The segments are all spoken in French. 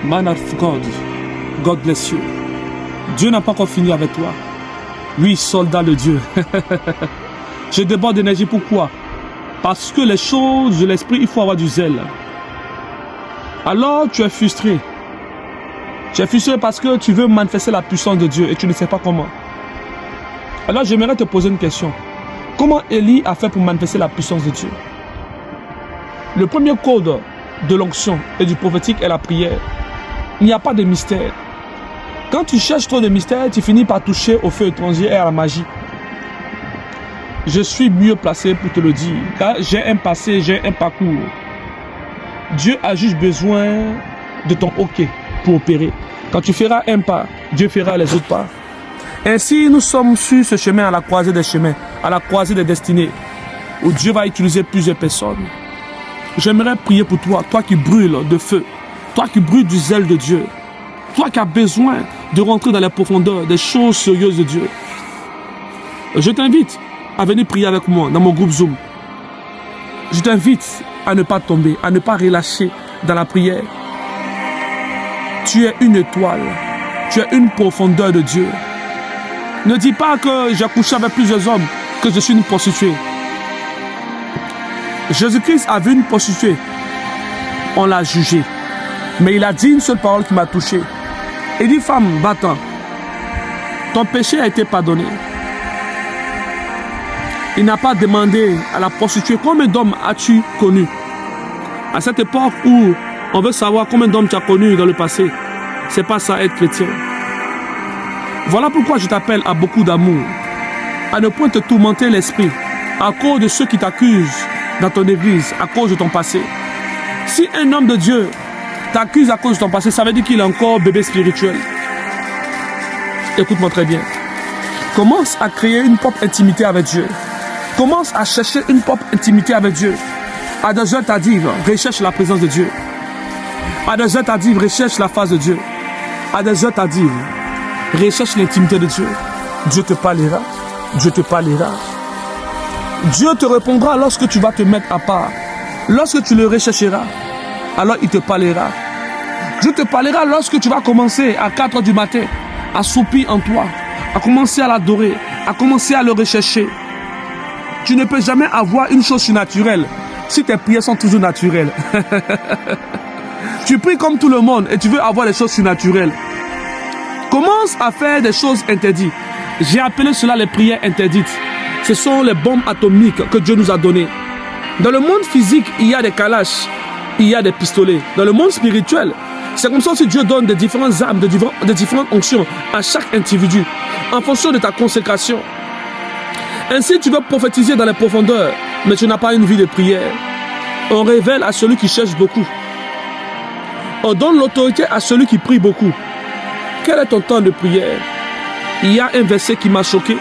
Man of God, God bless you. Dieu n'a pas encore fini avec toi. Oui, soldat de Dieu. Je déborde d'énergie. Pourquoi? Parce que les choses de l'esprit, il faut avoir du zèle. Alors tu es frustré. Tu es frustré parce que tu veux manifester la puissance de Dieu et tu ne sais pas comment. Alors j'aimerais te poser une question. Comment Élie a fait pour manifester la puissance de Dieu? Le premier code de l'onction et du prophétique est la prière. Il n'y a pas de mystère. Quand tu cherches trop de mystère, tu finis par toucher au feu étranger et à la magie. Je suis mieux placé pour te le dire, car j'ai un passé, j'ai un parcours. Dieu a juste besoin de ton OK pour opérer. Quand tu feras un pas, Dieu fera les autres pas. Ainsi, nous sommes sur ce chemin à la croisée des chemins, à la croisée des destinées, où Dieu va utiliser plusieurs personnes. J'aimerais prier pour toi, toi qui brûles de feu, toi qui brûles du zèle de Dieu, toi qui as besoin de rentrer dans les profondeurs des choses sérieuses de Dieu. Je t'invite à venir prier avec moi dans mon groupe Zoom. Je t'invite à ne pas tomber, à ne pas relâcher dans la prière. Tu es une étoile, tu es une profondeur de Dieu. Ne dis pas que j'ai couché avec plusieurs hommes, que je suis une prostituée. Jésus-Christ a vu une prostituée. On l'a jugée. Mais il a dit une seule parole qui m'a touché. Il dit, femme, va-t'en. Ton péché a été pardonné. Il n'a pas demandé à la prostituée combien d'hommes as-tu connu. À cette époque où on veut savoir combien d'hommes tu as connu dans le passé, c'est pas ça être chrétien. Voilà pourquoi je t'appelle à beaucoup d'amour, à ne point te tourmenter l'esprit à cause de ceux qui t'accusent dans ton église, à cause de ton passé. Si un homme de Dieu t'accuse à cause de ton passé, ça veut dire qu'il est encore bébé spirituel. Écoute-moi très bien. Commence à créer une propre intimité avec Dieu. Commence à chercher une propre intimité avec Dieu. À des heures tardives, recherche la présence de Dieu. À des heures tardives, recherche la face de Dieu. À des heures tardives, recherche l'intimité de Dieu. Dieu te parlera. Dieu te parlera. Dieu te répondra lorsque tu vas te mettre à part. Lorsque tu le rechercheras, alors il te parlera. Dieu te parlera lorsque tu vas commencer à 4 heures du matin à soupir en toi, à commencer à l'adorer, à commencer à le rechercher. Tu ne peux jamais avoir une chose surnaturelle si tes prières sont toujours naturelles. Tu pries comme tout le monde et tu veux avoir des choses surnaturelles. Commence à faire des choses interdites. J'ai appelé cela les prières interdites. Ce sont les bombes atomiques que Dieu nous a données. Dans le monde physique, il y a des calaches, il y a des pistolets. Dans le monde spirituel, c'est comme ça que Dieu donne de différentes âmes, de différentes onctions à chaque individu, en fonction de ta consécration. Ainsi, tu veux prophétiser dans les profondeurs, mais tu n'as pas une vie de prière. On révèle à celui qui cherche beaucoup. On donne l'autorité à celui qui prie beaucoup. Quel est ton temps de prière? Il y a un verset qui m'a choqué.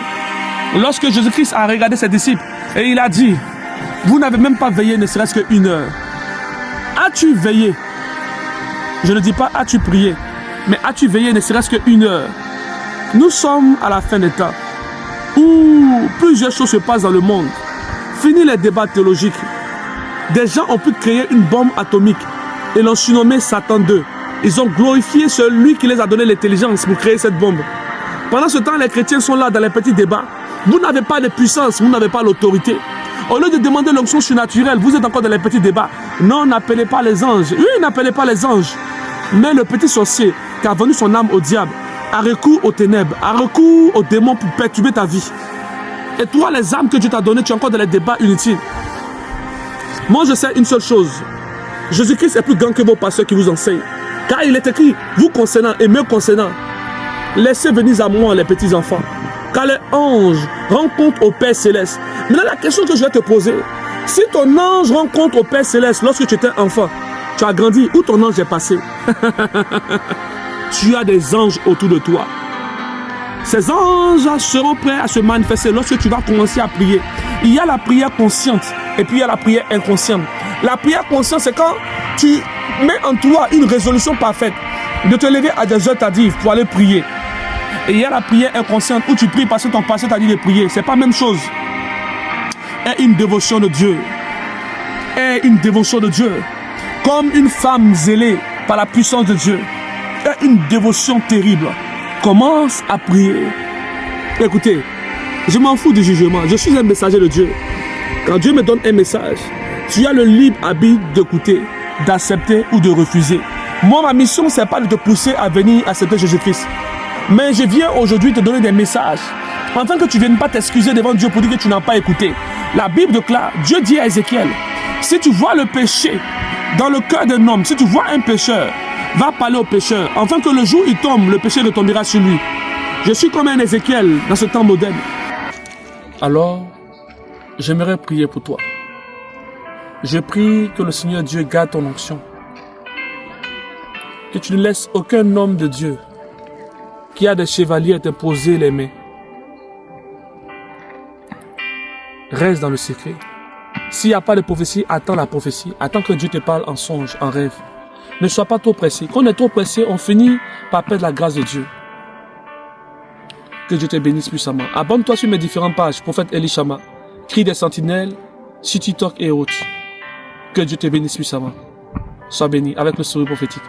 Lorsque Jésus-Christ a regardé ses disciples, et il a dit, vous n'avez même pas veillé ne serait-ce qu'une heure. As-tu veillé? Je ne dis pas as-tu prié, mais as-tu veillé ne serait-ce qu'une heure? Nous sommes à la fin des temps, où plusieurs choses se passent dans le monde. Fini les débats théologiques. Des gens ont pu créer une bombe atomique et l'ont surnommé Satan 2. Ils ont glorifié celui qui les a donné l'intelligence pour créer cette bombe. Pendant ce temps, les chrétiens sont là dans les petits débats. Vous n'avez pas de puissance, vous n'avez pas l'autorité. Au lieu de demander l'onction surnaturelle, vous êtes encore dans les petits débats. Non, n'appelez pas les anges. Oui, n'appelez pas les anges. Mais le petit sorcier qui a vendu son âme au diable a recours aux ténèbres, a recours aux démons pour perturber ta vie. Et toi, les âmes que Dieu t'a données, tu es encore dans les débats inutiles. Moi, je sais une seule chose. Jésus-Christ est plus grand que vos pasteurs qui vous enseignent. Car il est écrit, vous concernant et me concernant, laissez venir à moi les petits enfants. Car les anges rendent compte au Père Céleste. Maintenant, la question que je vais te poser, si ton ange rend compte au Père Céleste lorsque tu étais enfant, tu as grandi, où ton ange est passé? Tu as des anges autour de toi. Ces anges seront prêts à se manifester lorsque tu vas commencer à prier. Il y a la prière consciente et puis il y a la prière inconsciente. La prière consciente, c'est quand tu mets en toi une résolution parfaite de te lever à des heures tardives pour aller prier. Et il y a la prière inconsciente où tu pries parce que ton pasteur t'a dit de prier. C'est pas la même chose. Et une dévotion de Dieu. Et une dévotion de Dieu. Comme une femme zélée par la puissance de Dieu. Et une dévotion terrible. Commence à prier. Écoutez, je m'en fous du jugement. Je suis un messager de Dieu. Quand Dieu me donne un message, tu as le libre arbitre d'écouter, d'accepter ou de refuser. Moi, ma mission, ce n'est pas de te pousser à venir accepter Jésus-Christ. Mais je viens aujourd'hui te donner des messages. Afin que tu ne viennes pas t'excuser devant Dieu pour dire que tu n'as pas écouté. La Bible déclare, Dieu dit à Ézéchiel, si tu vois le péché dans le cœur d'un homme, si tu vois un pécheur, va parler au pécheur. Afin que le jour où il tombe, le péché retombera sur lui. Je suis comme un Ézéchiel dans ce temps moderne. Alors, j'aimerais prier pour toi. Je prie que le Seigneur Dieu garde ton onction. Que tu ne laisses aucun homme de Dieu qui a des chevaliers à t'imposer les mains. Reste dans le secret. S'il n'y a pas de prophétie, attends la prophétie. Attends que Dieu te parle en songe, en rêve. Ne sois pas trop pressé. Quand on est trop pressé, on finit par perdre la grâce de Dieu. Que Dieu te bénisse puissamment. Abonne-toi sur mes différentes pages. Prophète Elishama, Cri des Sentinelles, sur TikTok et autres. Que Dieu te bénisse puissamment. Sois béni avec le sourire prophétique.